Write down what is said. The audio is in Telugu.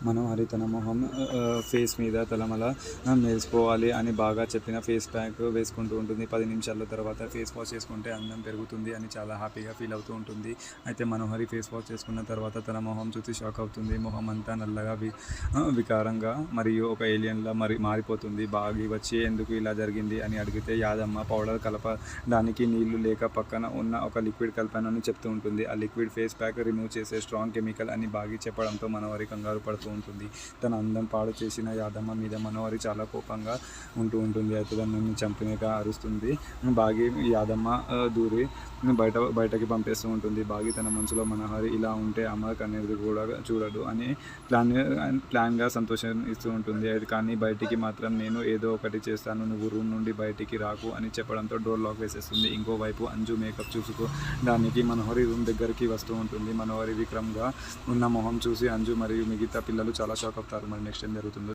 మనోహరి తన మొహం ఫేస్ మీద తలమల మెరిసిపోవాలి అని బాగా చెప్పిన ఫేస్ ప్యాక్ వేసుకుంటూ ఉంటుంది. 10 నిమిషాల తర్వాత ఫేస్ వాష్ చేసుకుంటే అందం పెరుగుతుంది అని చాలా హ్యాపీగా ఫీల్ అవుతూ ఉంటుంది. అయితే మనోహరి ఫేస్ వాష్ చేసుకున్న తర్వాత తన మొహం చూసి షాక్ అవుతుంది. మొహం అంతా నల్లగా వికారంగా మరియు ఒక ఏలియన్లా మారిపోతుంది. బాగి వచ్చి ఎందుకు ఇలా జరిగింది అని అడిగితే యాదమ్మ పౌడర్ కలపడానికి నీళ్లు లేక పక్కన ఉన్న ఒక లిక్విడ్ కలిపానని చెప్తూ ఉంటుంది. ఆ లిక్విడ్ ఫేస్ ప్యాక్ రిమూవ్ చేసే స్ట్రాంగ్ కెమికల్ అని బాగి చెప్పడంతో మనోహరి కంగారు పడుతూ ఉంటుంది. తన అందం పాడు చేసిన యాదమ్మ మీద మనోహరి చాలా కోపంగా ఉంటుంది. అయితే నన్ను చంపినగా అరుస్తుంది. బాగి యాదమ్మ దూరి బయటకి పంపేస్తూ ఉంటుంది. బాగి తన మనసులో మనోహరి ఇలా ఉంటే అమ్మ కన్నీరు కూడా చూడడు అని ప్లాన్గా సంతోషం ఇస్తూ ఉంటుంది. కానీ బయటికి మాత్రం నేను ఏదో ఒకటి చేస్తాను, నువ్వు రూమ్ నుండి బయటికి రాకు అని చెప్పడంతో డోర్ లాక్ వేసేస్తుంది. ఇంకోవైపు అంజు మేకప్ చూసుకోవడానికి మనోహరి రూమ్ దగ్గరికి వస్తూ ఉంటుంది. మనోహరి విక్రమ్గా ఉన్న మొహం చూసి అంజు మరియు మిగతా పిల్లలు చాలా షాక్ అవుతారు. మరి నెక్స్ట్ ఏం జరుగుతుందో